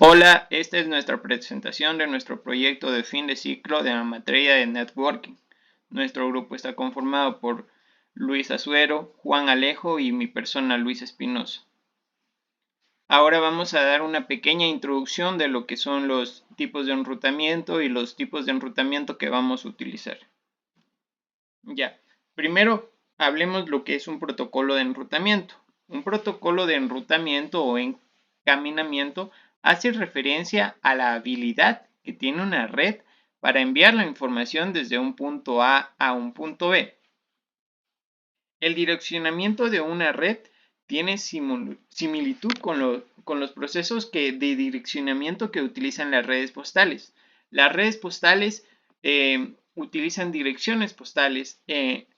Hola, esta es nuestra presentación de nuestro proyecto de fin de ciclo de la materia de Networking. Nuestro grupo está conformado por Luis Azuero, Juan Alejo y mi persona Luis Espinosa. Ahora vamos a dar una pequeña introducción de lo que son los tipos de enrutamiento y los tipos de enrutamiento que vamos a utilizar. Ya, primero hablemos lo que es un protocolo de enrutamiento. Un protocolo de enrutamiento o encaminamiento hace referencia a la habilidad que tiene una red para enviar la información desde un punto A a un punto B. El direccionamiento de una red tiene similitud con los procesos de direccionamiento que utilizan las redes postales. Las redes postales utilizan direcciones postales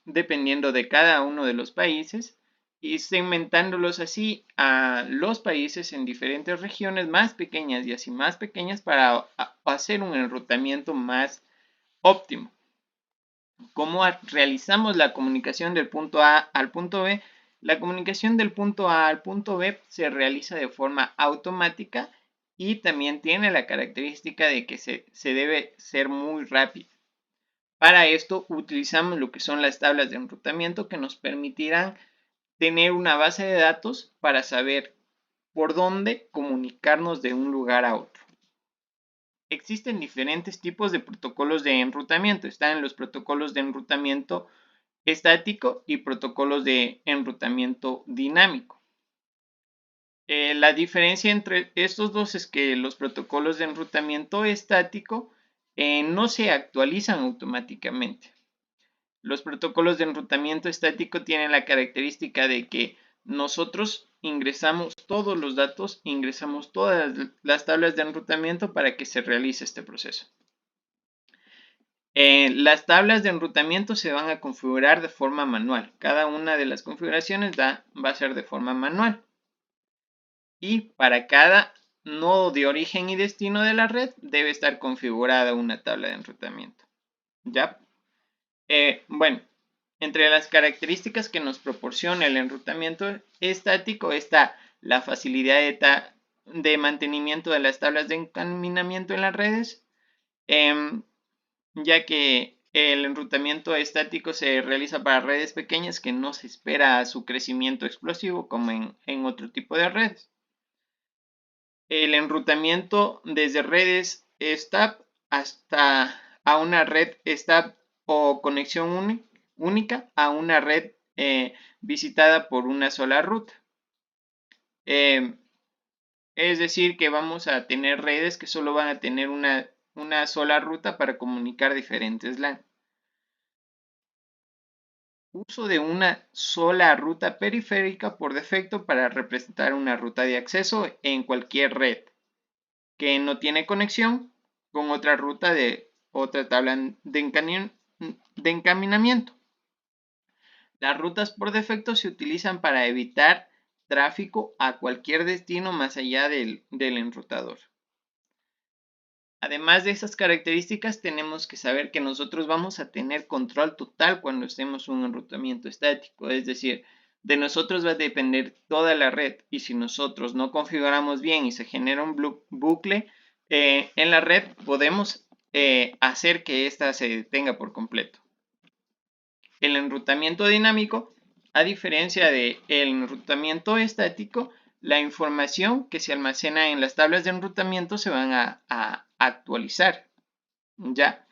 dependiendo de cada uno de los países y segmentándolos así a los países en diferentes regiones más pequeñas y así más pequeñas para hacer un enrutamiento más óptimo. ¿Cómo realizamos la comunicación del punto A al punto B? La comunicación del punto A al punto B se realiza de forma automática y también tiene la característica de que se debe ser muy rápido. Para esto utilizamos lo que son las tablas de enrutamiento que nos permitirán tener una base de datos para saber por dónde comunicarnos de un lugar a otro. Existen diferentes tipos de protocolos de enrutamiento. Están los protocolos de enrutamiento estático y protocolos de enrutamiento dinámico. La diferencia entre estos dos es que los protocolos de enrutamiento estático no se actualizan automáticamente. Los protocolos de enrutamiento estático tienen la característica de que nosotros ingresamos todos los datos, ingresamos todas las tablas de enrutamiento para que se realice este proceso. Las tablas de enrutamiento se van a configurar de forma manual. Cada una de las configuraciones va a ser de forma manual. Y para cada nodo de origen y destino de la red debe estar configurada una tabla de enrutamiento. ¿Ya? Bueno, entre las características que nos proporciona el enrutamiento estático está la facilidad de mantenimiento de las tablas de encaminamiento en las redes, ya que el enrutamiento estático se realiza para redes pequeñas que no se espera su crecimiento explosivo como en otro tipo de redes. El enrutamiento desde redes STAP hasta a una red STAP o conexión única a una red visitada por una sola ruta. Es decir, que vamos a tener redes que solo van a tener una sola ruta para comunicar diferentes LAN. Uso de una sola ruta periférica por defecto para representar una ruta de acceso en cualquier red que no tiene conexión con otra ruta de otra tabla de encaminamiento. Las rutas por defecto se utilizan para evitar tráfico a cualquier destino más allá del enrutador. Además de esas características, tenemos que saber que nosotros vamos a tener control total cuando hacemos un enrutamiento estático, es decir, de nosotros va a depender toda la red y si nosotros no configuramos bien y se genera un bucle en la red, podemos hacer que ésta se detenga por completo. El enrutamiento dinámico, a diferencia del enrutamiento estático, la información que se almacena en las tablas de enrutamiento se van a actualizar. ¿Ya?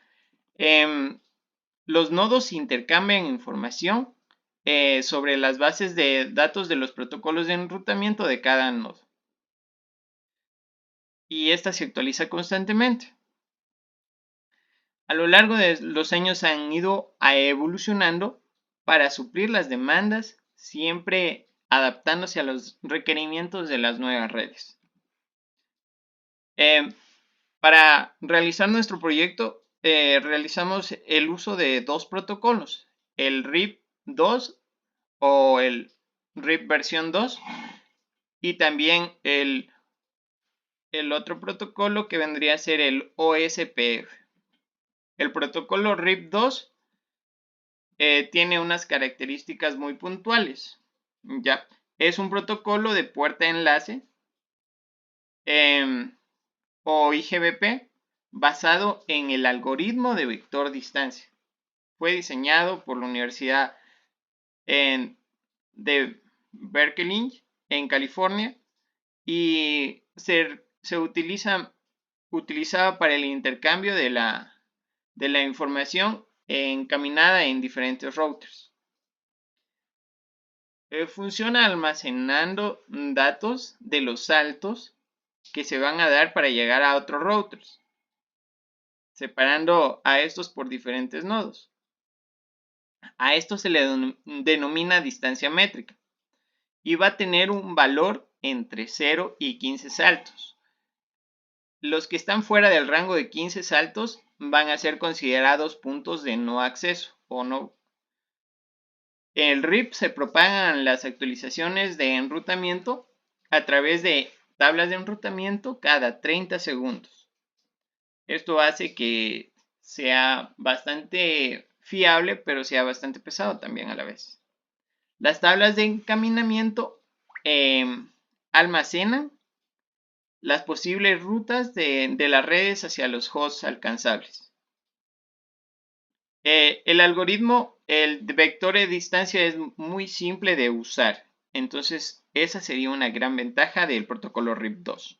Los nodos intercambian información sobre las bases de datos de los protocolos de enrutamiento de cada nodo. Y esta se actualiza constantemente. A lo largo de los años han ido evolucionando para suplir las demandas, siempre adaptándose a los requerimientos de las nuevas redes. Para realizar nuestro proyecto, realizamos el uso de dos protocolos, el RIP2 o el RIP versión 2 y también el otro protocolo que vendría a ser el OSPF. El protocolo RIP2 tiene unas características muy puntuales. ¿Ya? Es un protocolo de puerta enlace o IGBP basado en el algoritmo de vector distancia. Fue diseñado por la Universidad de Berkeley en California y se utilizaba para el intercambio de la información encaminada en diferentes routers. Funciona almacenando datos de los saltos que se van a dar para llegar a otros routers, separando a estos por diferentes nodos. A esto se le denomina distancia métrica y va a tener un valor entre 0 y 15 saltos. Los que están fuera del rango de 15 saltos van a ser considerados puntos de no acceso o no. En el RIP se propagan las actualizaciones de enrutamiento a través de tablas de enrutamiento cada 30 segundos. Esto hace que sea bastante fiable, pero sea bastante pesado también a la vez. Las tablas de encaminamiento almacenan las posibles rutas de las redes hacia los hosts alcanzables. El algoritmo, el vector de distancia es muy simple de usar. Entonces, esa sería una gran ventaja del protocolo RIP2.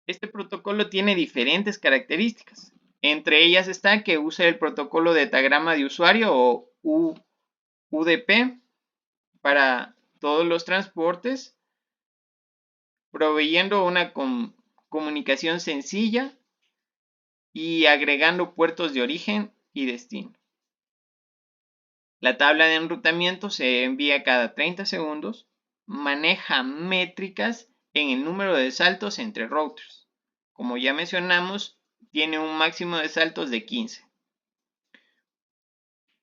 Este protocolo tiene diferentes características. Entre ellas está que usa el protocolo de datagrama de usuario o UDP para todos los transportes, proveyendo una comunicación sencilla y agregando puertos de origen y destino. La tabla de enrutamiento se envía cada 30 segundos, maneja métricas en el número de saltos entre routers. Como ya mencionamos, tiene un máximo de saltos de 15.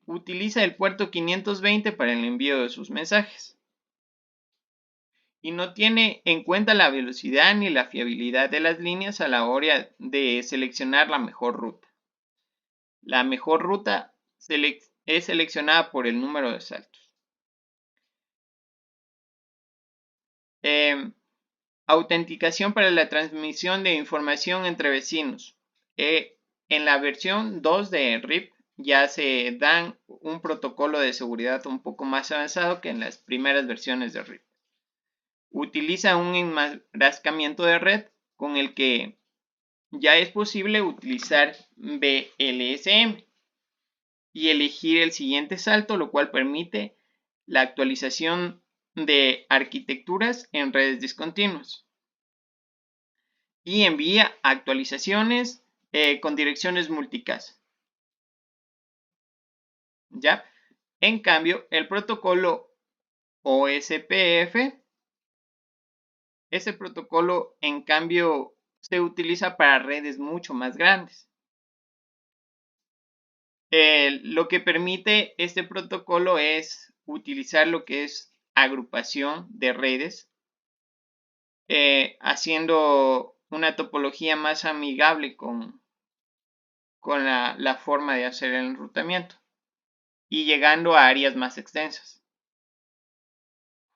Utiliza el puerto 520 para el envío de sus mensajes. Y no tiene en cuenta la velocidad ni la fiabilidad de las líneas a la hora de seleccionar la mejor ruta. La mejor ruta es seleccionada por el número de saltos. Autenticación para la transmisión de información entre vecinos. En la versión 2 de RIP ya se dan un protocolo de seguridad un poco más avanzado que en las primeras versiones de RIP. Utiliza un enmascaramiento de red con el que ya es posible utilizar BLSM y elegir el siguiente salto, lo cual permite la actualización de arquitecturas en redes discontinuas. Y envía actualizaciones con direcciones multicast. ¿Ya? En cambio, el protocolo OSPF, ese protocolo en cambio se utiliza para redes mucho más grandes. Lo que permite este protocolo es utilizar lo que es agrupación de redes, haciendo una topología más amigable con la forma de hacer el enrutamiento y llegando a áreas más extensas.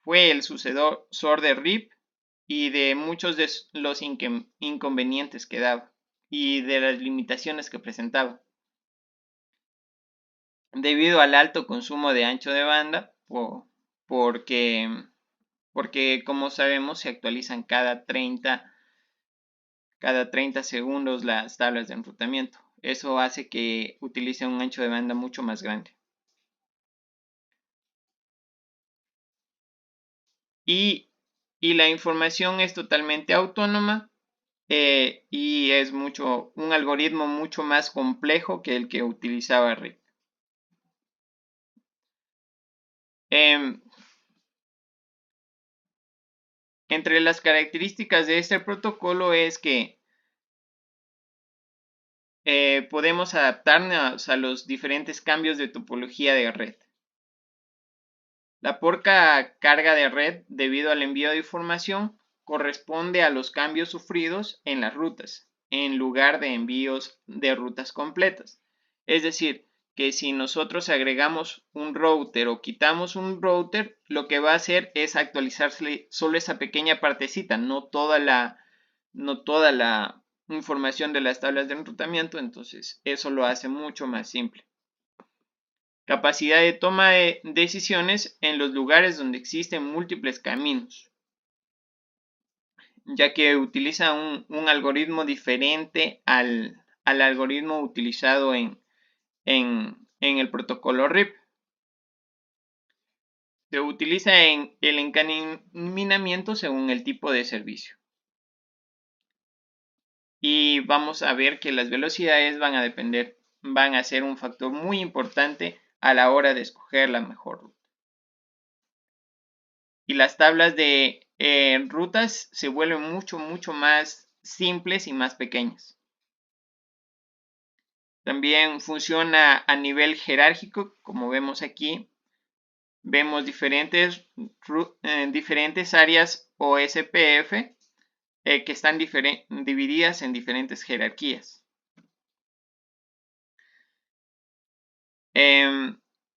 Fue el sucesor de RIP y de muchos de los inconvenientes que daba y de las limitaciones que presentaba. Debido al alto consumo de ancho de banda, porque como sabemos se actualizan cada 30 segundos las tablas de enrutamiento. Eso hace que utilice un ancho de banda mucho más grande. Y la información es totalmente autónoma y es un algoritmo mucho más complejo que el que utilizaba RIP. Entre las características de este protocolo es que podemos adaptarnos a los diferentes cambios de topología de red. La poca carga de red debido al envío de información corresponde a los cambios sufridos en las rutas, en lugar de envíos de rutas completas. Es decir, que si nosotros agregamos un router o quitamos un router, lo que va a hacer es actualizarse solo esa pequeña partecita, no toda no toda la información de las tablas de enrutamiento, entonces eso lo hace mucho más simple. Capacidad de toma de decisiones en los lugares donde existen múltiples caminos, ya que utiliza un algoritmo diferente al algoritmo utilizado en el protocolo RIP. Se utiliza en el encaminamiento según el tipo de servicio. Y vamos a ver que las velocidades van a ser un factor muy importante a la hora de escoger la mejor ruta. Y las tablas de rutas se vuelven mucho más simples y más pequeñas. También funciona a nivel jerárquico, como vemos aquí. Vemos diferentes áreas OSPF que están divididas en diferentes jerarquías.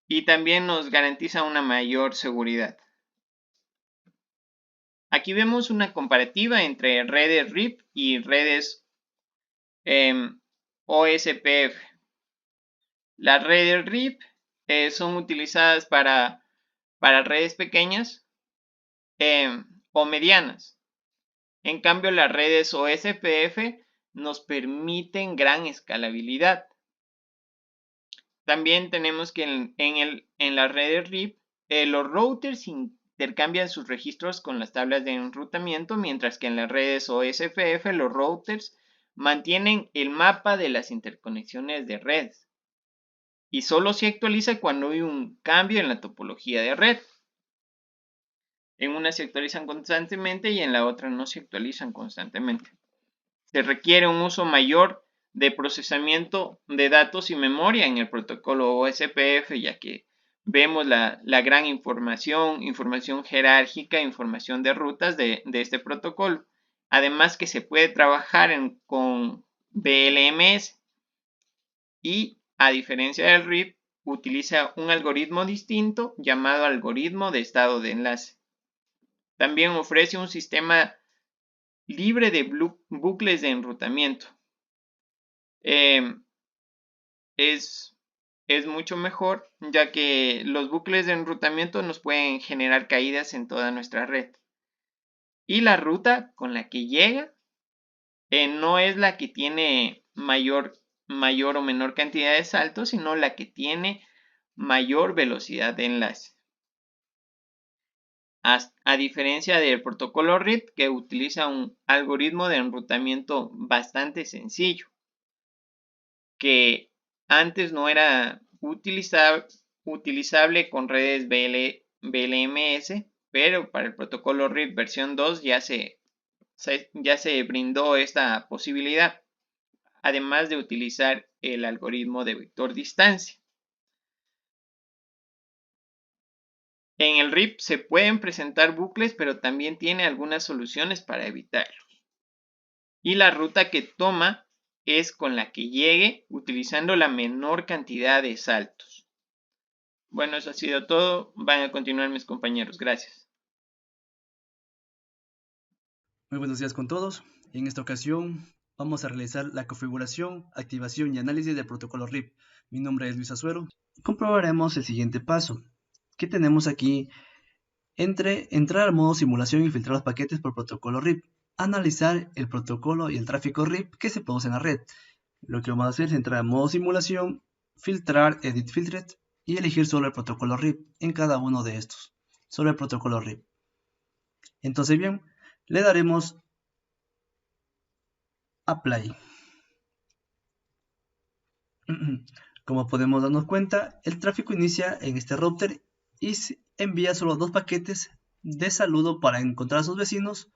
Y también nos garantiza una mayor seguridad. Aquí vemos una comparativa entre redes RIP y redes OSPF. Las redes RIP son utilizadas para redes pequeñas o medianas. En cambio, las redes OSPF nos permiten gran escalabilidad. También tenemos que en las redes RIP, los routers intercambian sus registros con las tablas de enrutamiento, mientras que en las redes OSPF los routers mantienen el mapa de las interconexiones de redes. Y solo se actualiza cuando hay un cambio en la topología de red. En una se actualizan constantemente y en la otra no se actualizan constantemente. Se requiere un uso mayor de procesamiento de datos y memoria en el protocolo OSPF, ya que vemos la gran información jerárquica, información de rutas de este protocolo. Además que se puede trabajar con BLMS y, a diferencia del RIP, utiliza un algoritmo distinto llamado algoritmo de estado de enlace. También ofrece un sistema libre de bucles de enrutamiento. Es mucho mejor, ya que los bucles de enrutamiento nos pueden generar caídas en toda nuestra red. Y la ruta con la que llega no es la que tiene mayor o menor cantidad de saltos, sino la que tiene mayor velocidad de enlace. A diferencia del protocolo RIP, que utiliza un algoritmo de enrutamiento bastante sencillo, que antes no era utilizable con redes BLMS, pero para el protocolo RIP versión 2 ya se brindó esta posibilidad, además de utilizar el algoritmo de vector distancia. En el RIP se pueden presentar bucles, pero también tiene algunas soluciones para evitarlos. Y la ruta que toma es con la que llegue utilizando la menor cantidad de saltos. Bueno, eso ha sido todo. Van a continuar mis compañeros. Gracias. Muy buenos días con todos. En esta ocasión vamos a realizar la configuración, activación y análisis del protocolo RIP. Mi nombre es Luis Azuero. Comprobaremos el siguiente paso. ¿Qué tenemos aquí? Entrar al modo simulación y filtrar los paquetes por protocolo RIP. Analizar el protocolo y el tráfico RIP que se produce en la red. Lo que vamos a hacer es entrar al modo simulación, filtrar, edit filtered y elegir solo el protocolo RIP en cada uno de estos. Solo el protocolo RIP. Entonces bien, le daremos Apply. Como podemos darnos cuenta, el tráfico inicia en este router y envía solo 2 paquetes de saludo para encontrar a sus vecinos.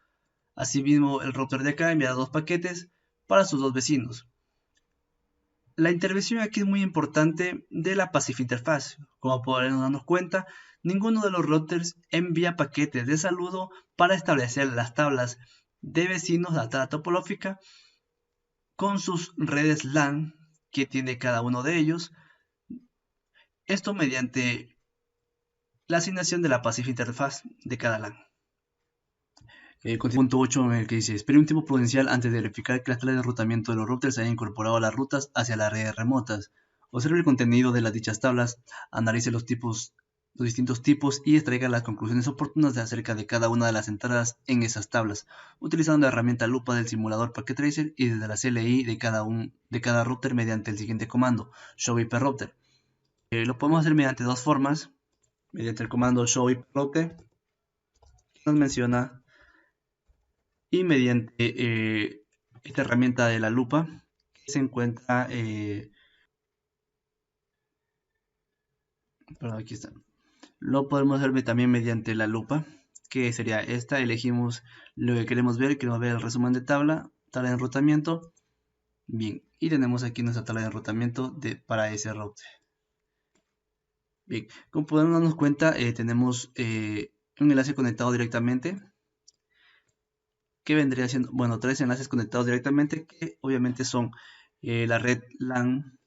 Asimismo, el router de acá envía 2 paquetes para sus 2 vecinos. La intervención aquí es muy importante de la Passive Interface. Como podemos darnos cuenta, ninguno de los routers envía paquetes de saludo para establecer las tablas de vecinos de la tabla topológica con sus redes LAN que tiene cada uno de ellos. Esto mediante la asignación de la Passive Interface de cada LAN. Punto 8 en el que dice, espere un tiempo prudencial antes de verificar que las tablas de enrutamiento de los routers se hayan incorporado a las rutas hacia las redes remotas. Observe el contenido de las dichas tablas, analice los distintos tipos y extraiga las conclusiones oportunas acerca de cada una de las entradas en esas tablas, utilizando la herramienta lupa del simulador Packet Tracer y desde la CLI de cada router mediante el siguiente comando, show IP router. Lo podemos hacer mediante dos formas, mediante el comando show IP router, que nos menciona, y mediante esta herramienta de la lupa que se encuentra aquí está. Lo podemos hacer también mediante la lupa, que sería esta. Elegimos lo que queremos ver el resumen de tabla de enrutamiento. Bien, y tenemos aquí nuestra tabla de enrutamiento para ese router. Bien, como podemos darnos cuenta, tenemos un enlace conectado directamente, que vendría siendo, bueno, tres enlaces conectados directamente, que obviamente son la red LAN,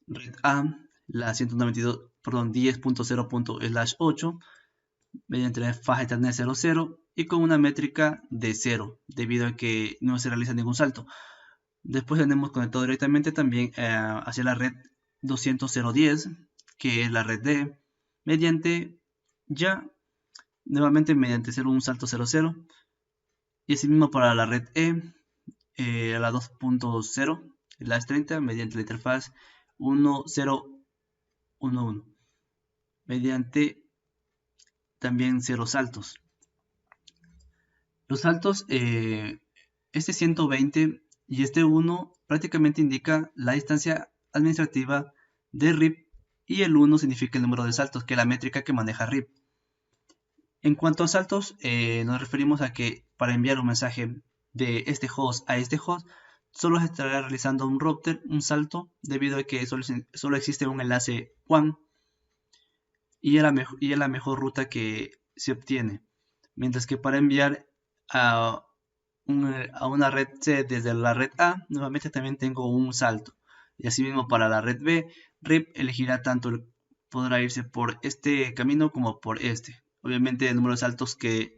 red A, la 10.0.8, mediante la faja Ethernet 00 y con una métrica de 0, debido a que no se realiza ningún salto. Después tenemos conectado directamente también hacia la red 200.0.10, que es la red D, nuevamente mediante hacer un salto 00, y asimismo para la red a la 2.0, la 30, mediante la interfaz 1011, mediante también 0 saltos. Los saltos, este 120 y este 1 prácticamente indica la distancia administrativa de RIP, y el 1 significa el número de saltos, que es la métrica que maneja RIP. En cuanto a saltos, nos referimos a que para enviar un mensaje de este host a este host, solo se estará realizando un salto, debido a que solo existe un enlace WAN, y es la mejor ruta que se obtiene. Mientras que para enviar a una red C desde la red A, nuevamente también tengo un salto. Y asimismo para la red B, RIP elegirá podrá irse por este camino como por este. Obviamente el número de saltos que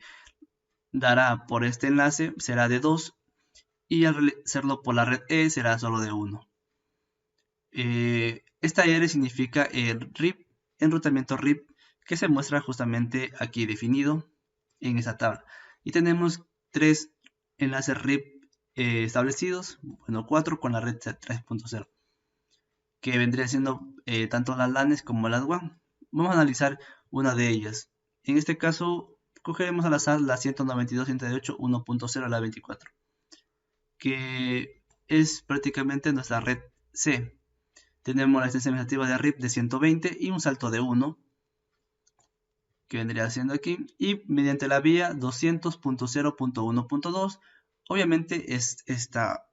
dará por este enlace será de 2, y al hacerlo por la red E será solo de 1. Esta R significa el RIP, enrutamiento RIP, que se muestra justamente aquí definido en esa tabla. Y tenemos 3 enlaces RIP establecidos, bueno, 4 con la red 3.0, que vendría siendo tanto las LANs como las WAN. Vamos a analizar una de ellas. En este caso, cogeremos al azar la 192.168.1.0 la 24, que es prácticamente nuestra red C. Tenemos la extensión administrativa de RIP de 120 y un salto de 1, que vendría siendo aquí, y mediante la vía 200.0.1.2, obviamente es esta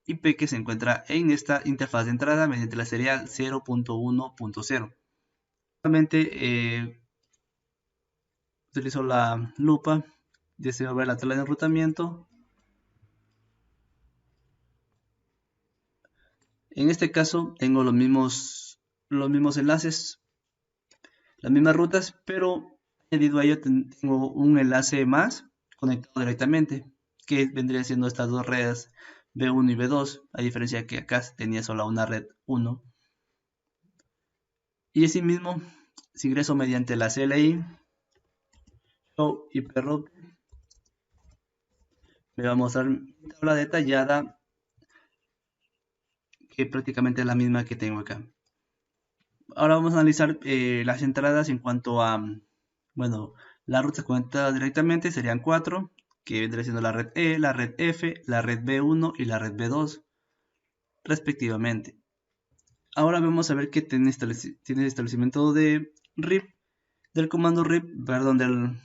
IP que se encuentra en esta interfaz de entrada mediante la serial 0.1.0. Nuevamente utilizo la lupa, deseo ver la tabla de enrutamiento. En este caso tengo los mismos enlaces, las mismas rutas, pero añadido a ello tengo un enlace más conectado directamente, que vendría siendo estas dos redes B1 y B2, a diferencia que acá tenía solo una red 1. Y asimismo, si ingreso mediante la CLI, show IP router, me va a mostrar mi tabla detallada, que prácticamente es la misma que tengo acá. Ahora vamos a analizar las entradas en cuanto a, bueno, las rutas conectadas directamente serían 4, que vendría siendo la red E, la red F, la red B1 y la red B2, respectivamente. Ahora vamos a ver que tiene establecimiento de RIP, del comando RIP, perdón, del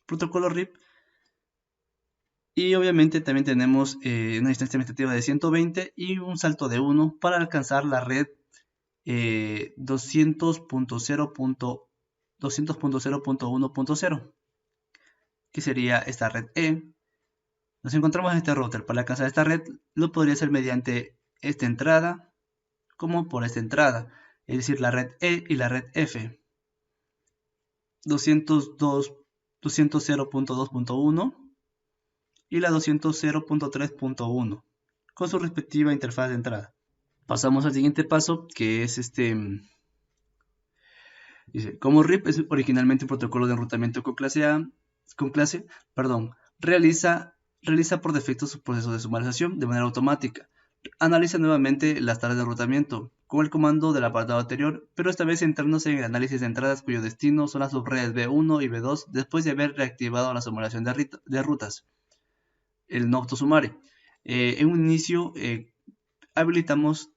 protocolo RIP. Y obviamente también tenemos una distancia administrativa de 120 y un salto de 1 para alcanzar la red 200.0.1.0, que sería esta red E. Nos encontramos en este router. Para alcanzar esta red lo podría hacer mediante esta entrada como por esta entrada, es decir, la red E y la red F. 202 200.0.2.1 y la 200.0.3.1 con su respectiva interfaz de entrada. Pasamos al siguiente paso, que es dice, como RIP es originalmente un protocolo de enrutamiento con clase, realiza por defecto su proceso de sumarización de manera automática. Analiza nuevamente las tareas de enrutamiento con el comando del apartado anterior, pero esta vez centrándose en el análisis de entradas cuyo destino son las subredes B1 y B2 después de haber reactivado la sumarización de rutas, el no autosumare. En un inicio habilitamos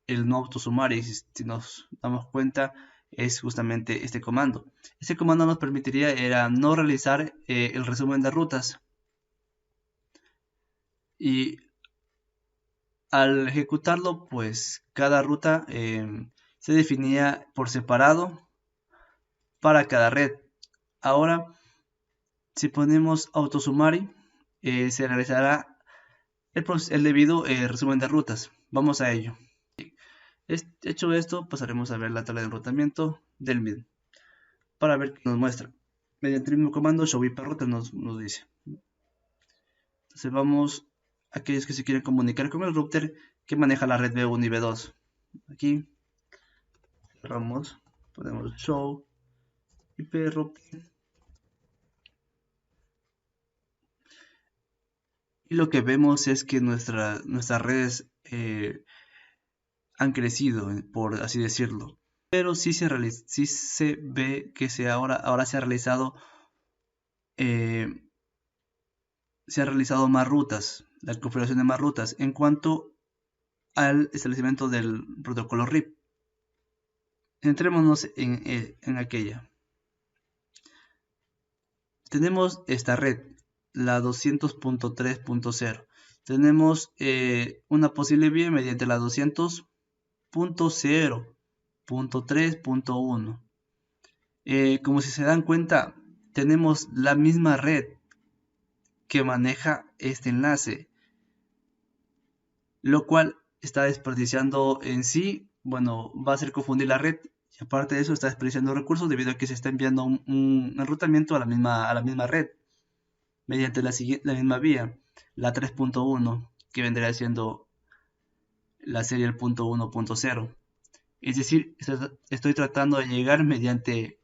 el no autosumare y si nos damos cuenta es justamente este comando. Este comando nos permitiría no realizar el resumen de rutas y al ejecutarlo pues cada ruta se definía por separado para cada red. Ahora si ponemos autosumare se realizará el debido resumen de rutas. Vamos a ello. Hecho esto, pasaremos a ver la tabla de enrutamiento del mismo para ver qué nos muestra. Mediante el mismo comando showIPRouter nos dice. Entonces vamos a aquellos que se quieren comunicar con el router que maneja la red B1 y B2. Aquí cerramos, ponemos show IPRouter. Y lo que vemos es que nuestras redes han crecido, por así decirlo. Pero sí se ve que ahora se ha realizado más rutas, la configuración de más rutas en cuanto al establecimiento del protocolo RIP. Entrémonos en aquella. Tenemos esta red, la 200.3.0. Tenemos una posible vía mediante la 200.0.3.1. Como si se dan cuenta, tenemos la misma red que maneja este enlace, lo cual está desperdiciando en sí, bueno, va a hacer confundir la red y aparte de eso está desperdiciando recursos debido a que se está enviando un enrutamiento a la misma red mediante la misma vía, la 3.1, que vendría siendo la serie el punto 1.0. Es decir, estoy tratando de llegar mediante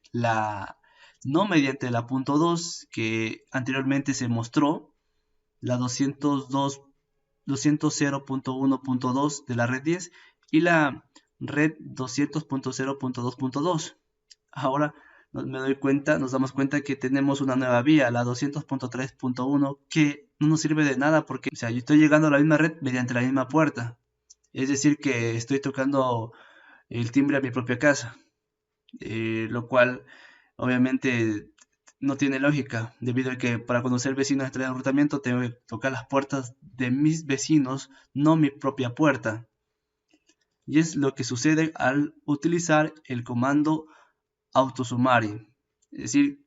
no mediante la punto 2 que anteriormente se mostró, la 200.0.1.2 de la red 10 y la red 200.0.2.2. Ahora nos damos cuenta que tenemos una nueva vía, la 200.3.1, que no nos sirve de nada porque, o sea, yo estoy llegando a la misma red mediante la misma puerta. Es decir, que estoy tocando el timbre a mi propia casa, lo cual obviamente no tiene lógica, debido a que para conocer vecinos de enrutamiento tengo que tocar las puertas de mis vecinos, no mi propia puerta. Y es lo que sucede al utilizar el comando autosumare, es decir,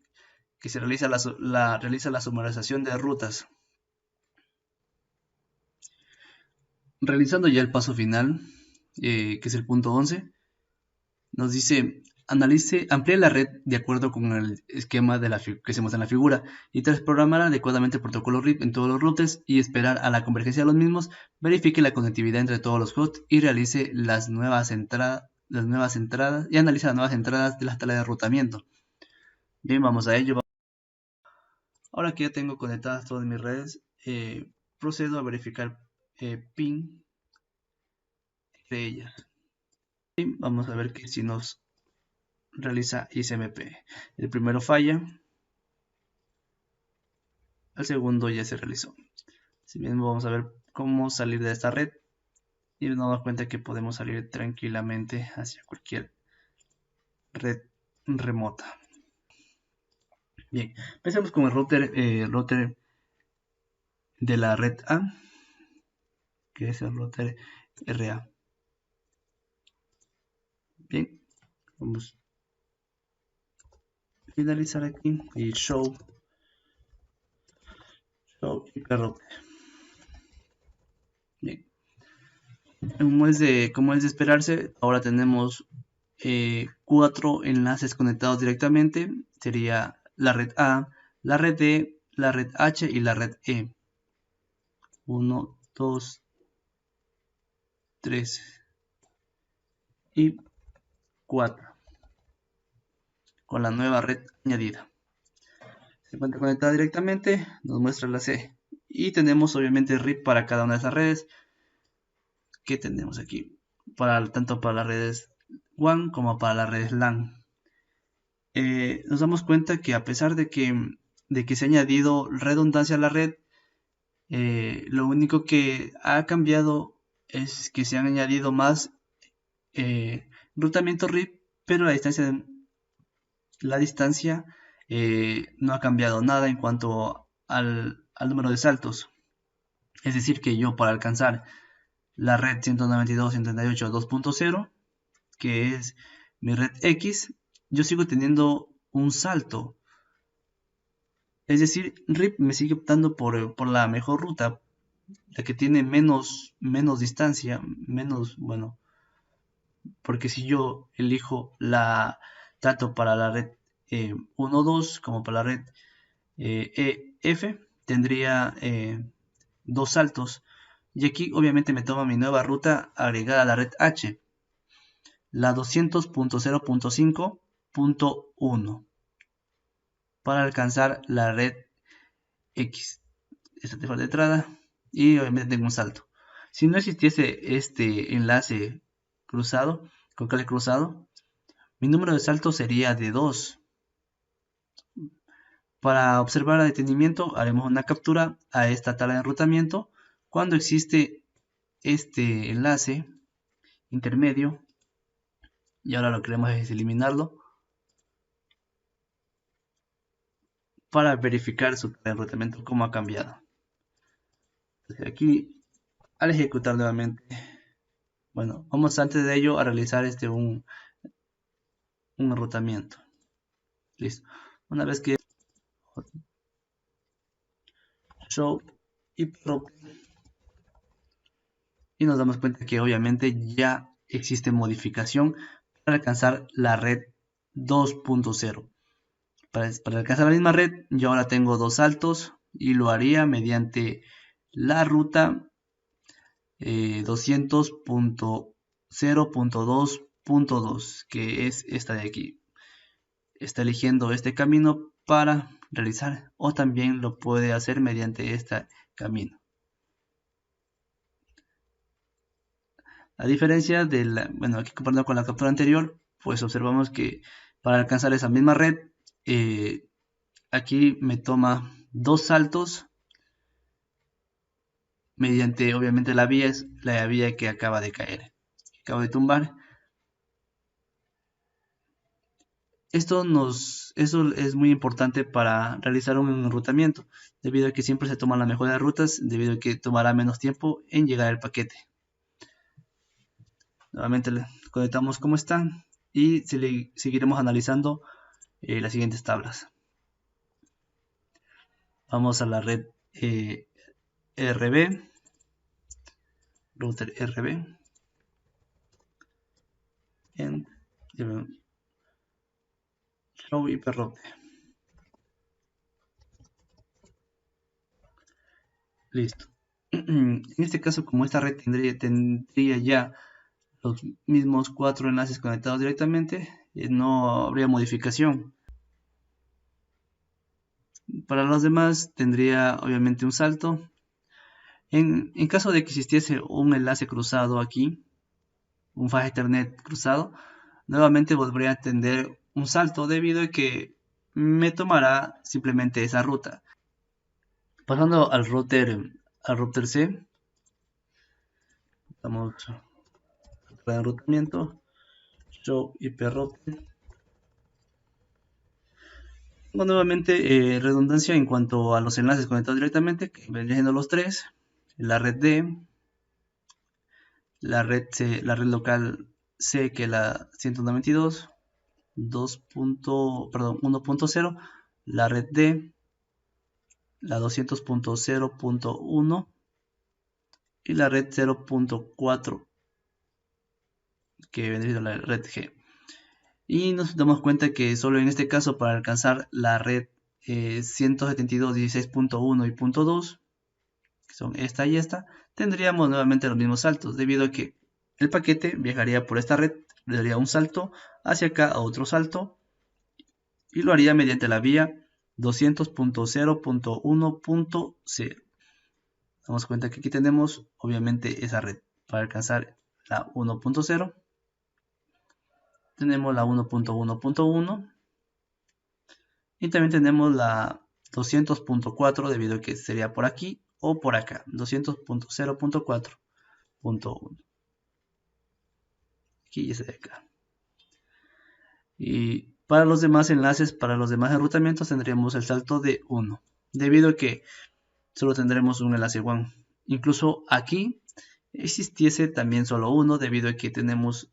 que se realiza la sumarización de rutas. Realizando ya el paso final, que es el punto 11, nos dice: amplíe la red de acuerdo con el esquema que se muestra en la figura y tras programar adecuadamente el protocolo RIP en todos los routers y esperar a la convergencia de los mismos, verifique la conectividad entre todos los hosts y realice las nuevas entradas y analice las nuevas entradas de las tareas de enrutamiento. Bien, vamos a ello. Ahora que ya tengo conectadas todas mis redes, procedo a verificar ping de ellas. Y vamos a ver que si nos realiza ICMP. El primero falla, el segundo ya se realizó. Si bien vamos a ver cómo salir de esta red y nos damos cuenta que podemos salir tranquilamente hacia cualquier red remota. Bien, empecemos con el router de la red A, que es el router RA. Bien, vamos a finalizar aquí y show IPRouter. Bien, como es de esperarse, ahora tenemos 4 enlaces conectados directamente. Sería la red A, la red D, la red H y la red E. 1, 2, 3 y 4 con la nueva red añadida. Se encuentra conectada directamente, nos muestra la C. Y tenemos obviamente RIP para cada una de esas redes. ¿Qué tenemos aquí? Tanto para las redes WAN como para las redes LAN. Nos damos cuenta que a pesar de que se ha añadido redundancia a la red, lo único que ha cambiado es que se han añadido más enrutamiento RIP, pero la distancia no ha cambiado nada en cuanto al número de saltos. Es decir, que yo para alcanzar la red 192.168.2.0, que es mi red X, yo sigo teniendo un salto. Es decir, RIP me sigue optando por la mejor ruta, la que tiene menos distancia, bueno, porque si yo elijo tanto para la red 1.2 como para la red EF, tendría dos saltos. Y aquí obviamente me toma mi nueva ruta agregada a la red H, la 200.0.5.1, para alcanzar la red X. Esta es de entrada y obviamente tengo un salto. Si no existiese este enlace cruzado, con cable cruzado, mi número de saltos sería de 2. Para observar a detenimiento haremos una captura a esta tabla de enrutamiento cuando existe este enlace intermedio, y ahora lo que queremos es eliminarlo para verificar su tabla de enrutamiento cómo ha cambiado. Entonces aquí, al ejecutar nuevamente, bueno, vamos antes de ello a realizar un enrutamiento. Listo. Una vez que show y nos damos cuenta que obviamente ya existe modificación para alcanzar la red 2.0. Para alcanzar la misma red, yo ahora tengo dos saltos y lo haría mediante la ruta 200.0.2.2, que es esta de aquí. Está eligiendo este camino para realizar, o también lo puede hacer mediante este camino. A diferencia de bueno, aquí comparando con la captura anterior, pues observamos que para alcanzar esa misma red, aquí me toma dos saltos mediante obviamente la vía que acaba de caer, que acabo de tumbar. Eso es muy importante para realizar un enrutamiento, debido a que siempre se toman las mejores rutas, debido a que tomará menos tiempo en llegar el paquete. Nuevamente le conectamos como están y seguiremos analizando las siguientes tablas. Vamos a la red RB, router RB, en show hiperrouter. Listo. En este caso, como esta red tendría ya los mismos 4 enlaces conectados directamente, no habría modificación. Para los demás tendría obviamente un salto. En caso de que existiese un enlace cruzado aquí, un faja Ethernet cruzado, nuevamente volvería a tener un salto debido a que me tomará simplemente esa ruta. Pasando al router C, vamos a enrutamiento, show IP router. Tengo nuevamente redundancia en cuanto a los enlaces conectados directamente, que vendrían siendo los tres: la red D, la red local C, que es la 192, 1.0, la red D, la 200.0.1 y la red 0.4, que vendría siendo la red G. Y nos damos cuenta que solo en este caso, para alcanzar la red 172.16.1 y punto 2, que son esta y esta, tendríamos nuevamente los mismos saltos, debido a que el paquete viajaría por esta red, le daría un salto hacia acá a otro salto, y lo haría mediante la vía 200.0.1.0. Damos cuenta que aquí tenemos obviamente esa red. Para alcanzar la 1.0 tenemos la 1.1.1 y también tenemos la 200.4, debido a que sería por aquí o por acá, 200.0.4.1. Aquí y ese de acá. Y para los demás enlaces, para los demás enrutamientos, tendríamos el salto de 1, debido a que solo tendremos un enlace one. Incluso aquí existiese también solo uno, debido a que tenemos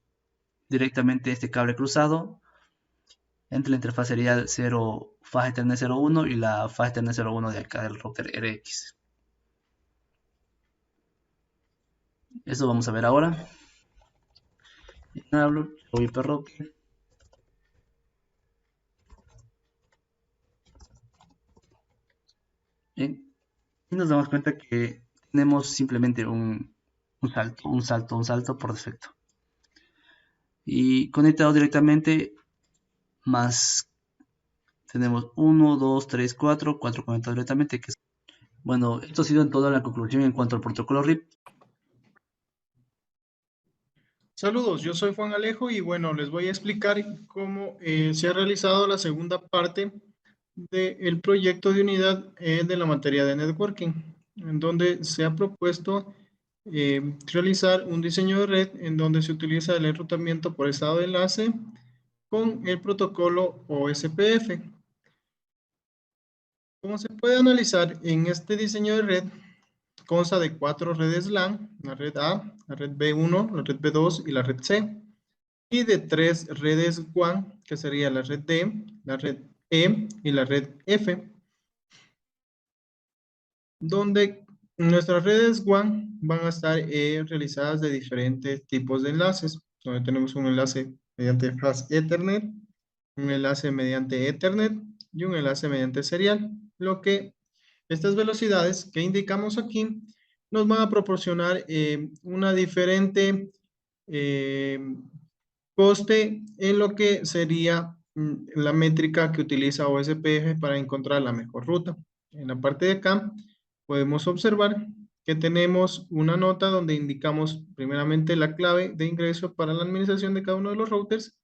directamente este cable cruzado entre la interfaz serial 0 faz Ethernet 01 y la faz Ethernet 01 de acá del router RX. Eso vamos a ver ahora. Hablo, voy per router. Bien. Y nos damos cuenta que tenemos simplemente un salto por defecto. Y conectado directamente, más tenemos 1, 2, 3, 4 conectados directamente. Bueno, esto ha sido en toda la conclusión en cuanto al protocolo RIP. Saludos, yo soy Juan Alejo y bueno, les voy a explicar cómo se ha realizado la segunda parte del proyecto de unidad de la materia de networking, en donde se ha propuesto realizar un diseño de red en donde se utiliza el enrutamiento por estado de enlace con el protocolo OSPF. Como se puede analizar en este diseño de red, consta de 4 redes LAN, la red A, la red B1, la red B2 y la red C, y de 3 redes WAN, que sería la red D, la red E y la red F, donde nuestras redes WAN van a estar realizadas de diferentes tipos de enlaces, donde tenemos un enlace mediante Fast Ethernet, un enlace mediante Ethernet y un enlace mediante serial, lo que estas velocidades que indicamos aquí nos van a proporcionar una diferente coste en lo que sería la métrica que utiliza OSPF para encontrar la mejor ruta. En la parte de acá podemos observar que tenemos una nota donde indicamos primeramente la clave de ingreso para la administración de cada uno de los routers.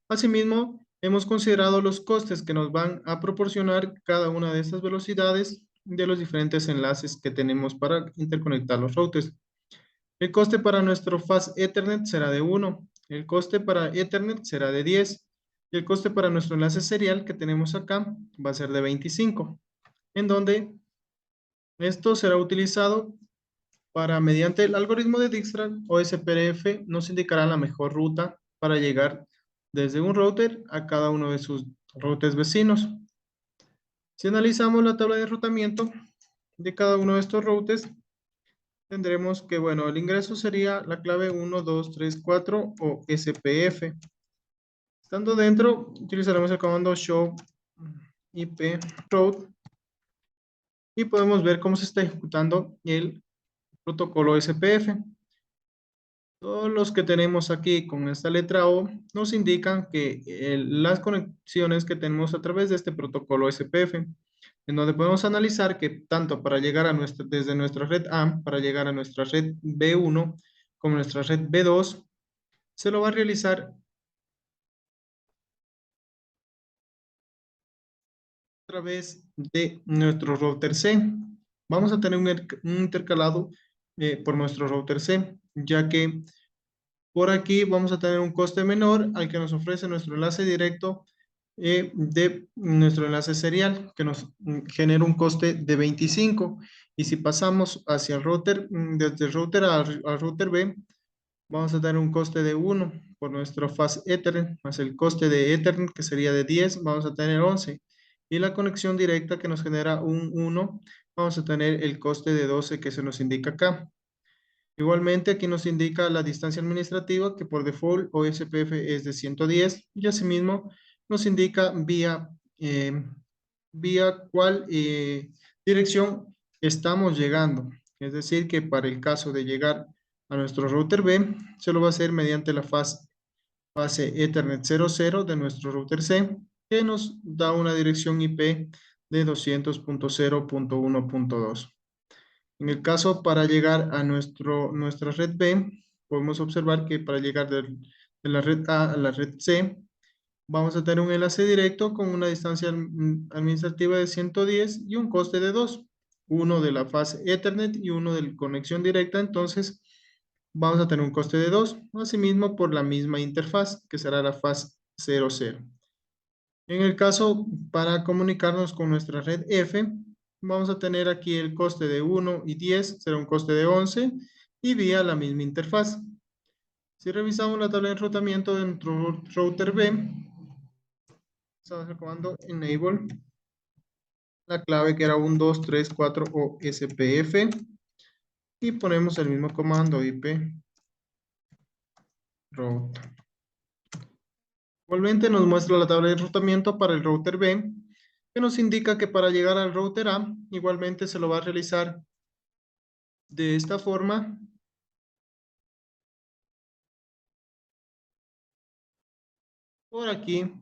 Asimismo, hemos considerado los costes que nos van a proporcionar cada una de estas velocidades de los diferentes enlaces que tenemos para interconectar los routers. El coste para nuestro Fast Ethernet será de 1, el coste para Ethernet será de 10 y el coste para nuestro enlace serial que tenemos acá va a ser de 25, en donde esto será utilizado para, mediante el algoritmo de Dijkstra o SPRF, nos indicará la mejor ruta para llegar desde un router a cada uno de sus routers vecinos. Si analizamos la tabla de enrutamiento de cada uno de estos routers, tendremos que, bueno, el ingreso sería la clave 1, 2, 3, 4 o SPF. Estando dentro, utilizaremos el comando show IP route y podemos ver cómo se está ejecutando el protocolo SPF. Todos los que tenemos aquí con esta letra O nos indican que las conexiones que tenemos a través de este protocolo SPF, en donde podemos analizar que tanto para llegar a desde nuestra red A, para llegar a nuestra red B1, como nuestra red B2, se lo va a realizar a través de nuestro router C. Vamos a tener un intercalado por nuestro router C, ya que por aquí vamos a tener un coste menor al que nos ofrece nuestro enlace directo de nuestro enlace serial, que nos genera un coste de 25. Y si pasamos hacia el router, desde el router al router B, vamos a tener un coste de 1 por nuestro Fast Ethernet, más el coste de Ethernet, que sería de 10, vamos a tener 11. Y la conexión directa que nos genera un 1, vamos a tener el coste de 12 que se nos indica acá. Igualmente aquí nos indica la distancia administrativa que por default OSPF es de 110 y asimismo nos indica vía cuál dirección estamos llegando. Es decir, que para el caso de llegar a nuestro router B, se lo va a hacer mediante la fase Ethernet 00 de nuestro router C, que nos da una dirección IP de 200.0.1.2. En el caso para llegar a nuestra red B, podemos observar que para llegar de la red A a la red C, vamos a tener un enlace directo con una distancia administrativa de 110 y un coste de 2. Uno de la fase Ethernet y uno de conexión directa. Entonces, vamos a tener un coste de 2. Asimismo, por la misma interfaz, que será la fase 00. En el caso para comunicarnos con nuestra red F, vamos a tener aquí el coste de 1 y 10, será un coste de 11 y vía la misma interfaz. Si revisamos la tabla de enrutamiento de nuestro router B, vamos al comando enable, la clave que era 1234 o SPF y ponemos el mismo comando IP route. Igualmente nos muestra la tabla de enrutamiento para el router B, que nos indica que para llegar al router A, igualmente se lo va a realizar de esta forma. Por aquí,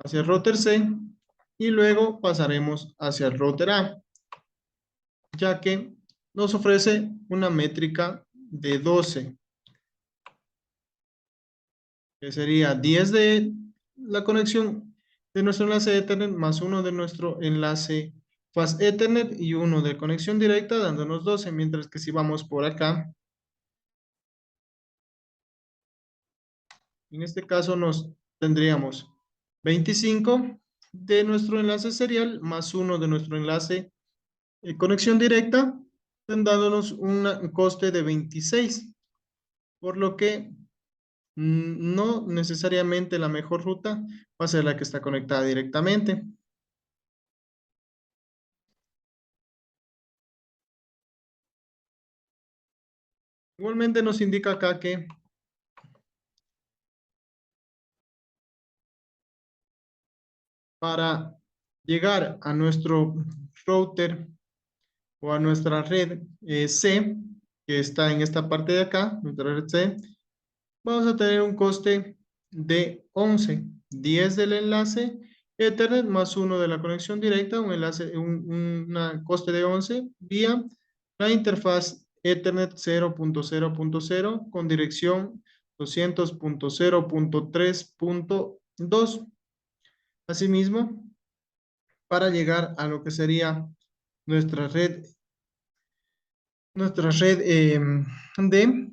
hacia el router C, y luego pasaremos hacia el router A, ya que nos ofrece una métrica de 12, que sería 10 de la conexión de nuestro enlace Ethernet más 1 de nuestro enlace Fast Ethernet y 1 de conexión directa, dándonos 12, mientras que si vamos por acá, en este caso nos tendríamos 25 de nuestro enlace serial más 1 de nuestro enlace conexión directa, dándonos un coste de 26, por lo que no necesariamente la mejor ruta va a ser la que está conectada directamente. Igualmente nos indica acá que para llegar a nuestro router o a nuestra red C, que está en esta parte de acá, nuestra red C, vamos a tener un coste de 11, 10 del enlace Ethernet más 1 de la conexión directa, un coste de 11 vía la interfaz Ethernet 0.0.0 con dirección 200.0.3.2. Asimismo, para llegar a lo que sería nuestra red D,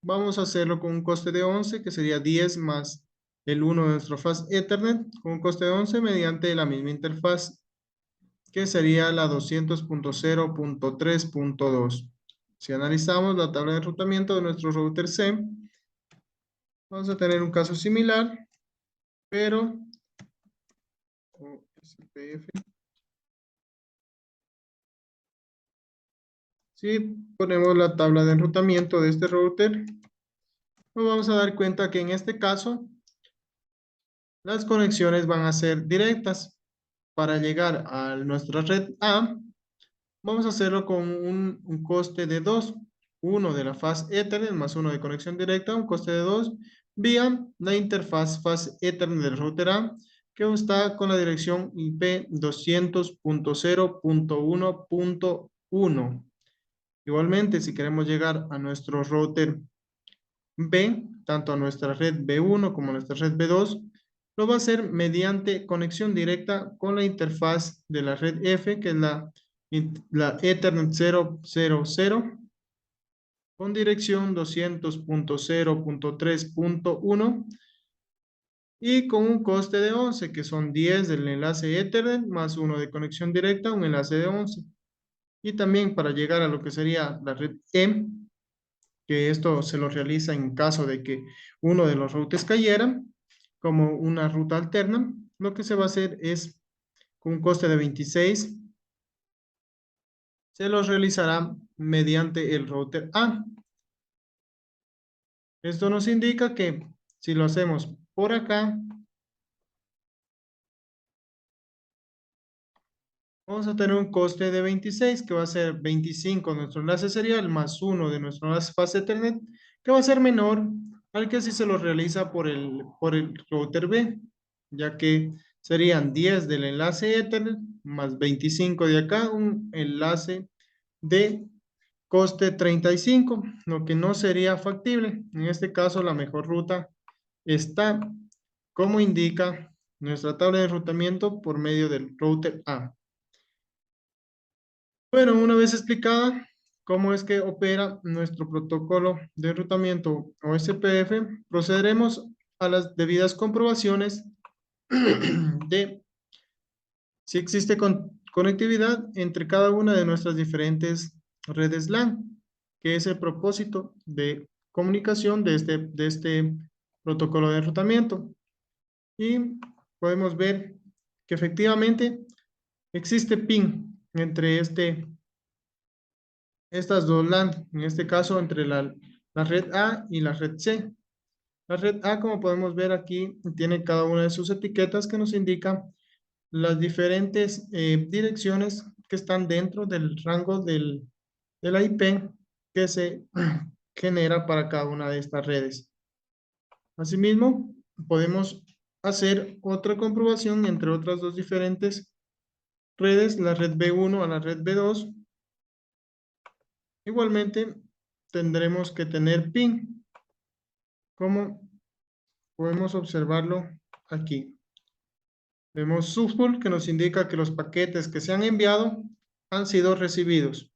vamos a hacerlo con un coste de 11, que sería 10 más el 1 de nuestro Fast Ethernet, con un coste de 11 mediante la misma interfaz, que sería la 200.0.3.2. Si analizamos la tabla de enrutamiento de nuestro router C, vamos a tener un caso similar, pero si ponemos la tabla de enrutamiento de este router, nos vamos a dar cuenta que en este caso las conexiones van a ser directas. Para llegar a nuestra red A, vamos a hacerlo con un coste de 2. 1 de la faz Ethernet más 1 de conexión directa, un coste de 2, vía la interfaz faz Ethernet del router A, que está con la dirección IP 200.0.1.1. Igualmente, si queremos llegar a nuestro router B, tanto a nuestra red B1 como a nuestra red B2, lo va a hacer mediante conexión directa con la interfaz de la red F, que es la Ethernet 000, con dirección 200.0.3.1 y con un coste de 11, que son 10 del enlace Ethernet más 1 de conexión directa, un enlace de 11. Y también para llegar a lo que sería la red E, que esto se lo realiza en caso de que uno de los routers cayera, como una ruta alterna, lo que se va a hacer es, con un coste de 26, se los realizará mediante el router A, Esto nos indica que si lo hacemos por acá, vamos a tener un coste de 26, que va a ser 25 nuestro enlace serial más 1 de nuestro enlace fase Ethernet, que va a ser menor al que si se lo realiza por el router B, ya que serían 10 del enlace Ethernet más 25 de acá, un enlace de coste 35, lo que no sería factible. En este caso, la mejor ruta está, como indica nuestra tabla de enrutamiento, por medio del router A. Bueno, una vez explicada cómo es que opera nuestro protocolo de enrutamiento o SPF, procederemos a las debidas comprobaciones de si existe conectividad entre cada una de nuestras diferentes redes LAN, que es el propósito de comunicación de este protocolo de enrutamiento. Y podemos ver que efectivamente existe ping entre estas dos LAN, en este caso entre la red A y la red C. La red A, como podemos ver aquí, tiene cada una de sus etiquetas que nos indican las diferentes direcciones que están dentro del rango de la IP que se genera para cada una de estas redes. Asimismo, podemos hacer otra comprobación entre otras dos diferentes redes, la red B1 a la red B2. Igualmente, tendremos que tener ping, como podemos observarlo aquí. Vemos successful, que nos indica que los paquetes que se han enviado han sido recibidos.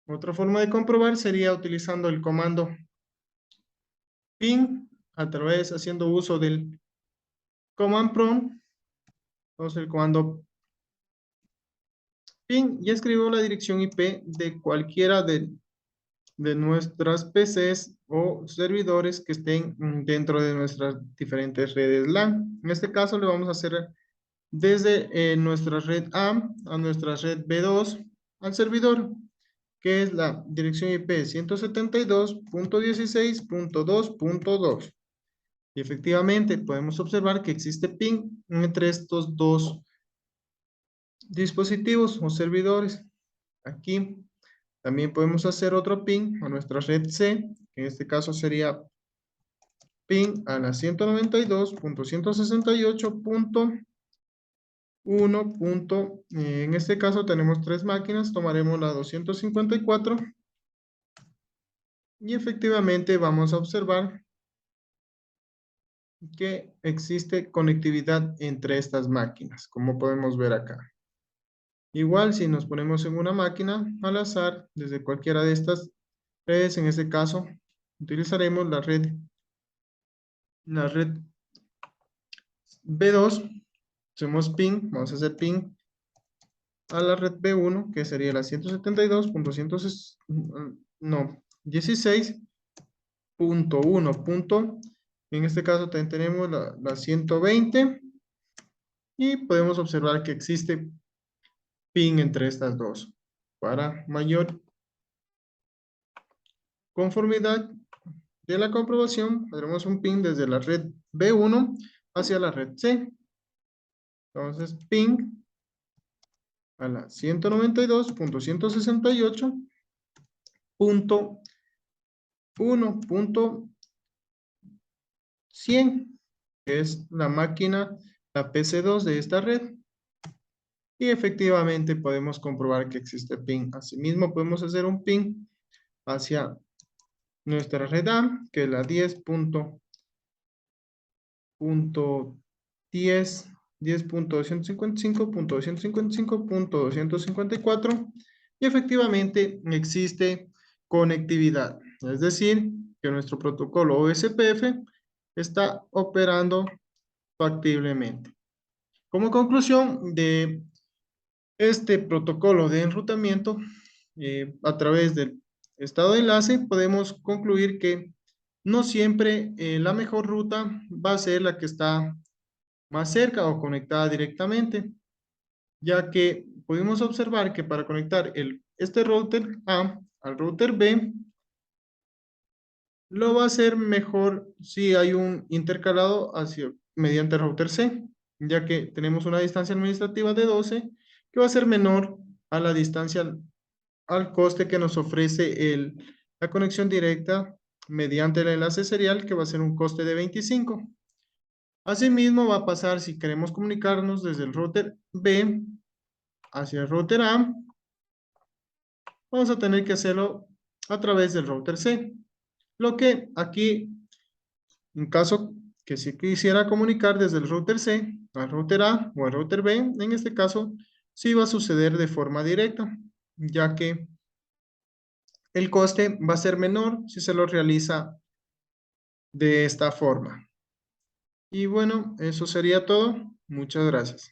Otra forma de comprobar sería utilizando el comando ping, haciendo uso del command prompt. Entonces el comando ping y escribo la dirección IP de cualquiera de nuestras PCs o servidores que estén dentro de nuestras diferentes redes LAN. En este caso le vamos a hacer desde nuestra red A a nuestra red B2 al servidor, que es la dirección IP 172.16.2.2. Y efectivamente podemos observar que existe ping entre estos dos dispositivos o servidores. Aquí también podemos hacer otro ping a nuestra red C, que en este caso sería ping a la 192.168.1. En este caso tenemos tres máquinas, tomaremos la 254 y efectivamente vamos a observar que existe conectividad entre estas máquinas, como podemos ver acá. Igual si nos ponemos en una máquina al azar, desde cualquiera de estas redes, en este caso utilizaremos la red B2, hacemos ping, vamos a hacer ping a la red B1, que sería la 172.16.1. En este caso también tenemos la 120 y podemos observar que existe ping entre estas dos. Para mayor conformidad de la comprobación, haremos un ping desde la red B1 hacia la red C. Entonces, ping a la 192.168.1.100, que es la máquina, la PC2 de esta red. Y efectivamente podemos comprobar que existe ping. Asimismo, podemos hacer un ping hacia nuestra red A, que es la 10.255.255.254 y efectivamente existe conectividad. Es decir, que nuestro protocolo OSPF está operando factiblemente. Como conclusión de este protocolo de enrutamiento, a través del estado de enlace, podemos concluir que no siempre la mejor ruta va a ser la que está más cerca o conectada directamente, ya que pudimos observar que para conectar este router A al router B, lo va a hacer mejor si hay un intercalado mediante router C, ya que tenemos una distancia administrativa de 12 que va a ser menor a la distancia, al coste que nos ofrece la conexión directa mediante el enlace serial, que va a ser un coste de 25. Asimismo, va a pasar si queremos comunicarnos desde el router B hacia el router A, vamos a tener que hacerlo a través del router C. Lo que aquí, en caso que si quisiera comunicar desde el router C al router A o al router B, en este caso sí va a suceder de forma directa, ya que el coste va a ser menor si se lo realiza de esta forma. Y bueno, eso sería todo. Muchas gracias.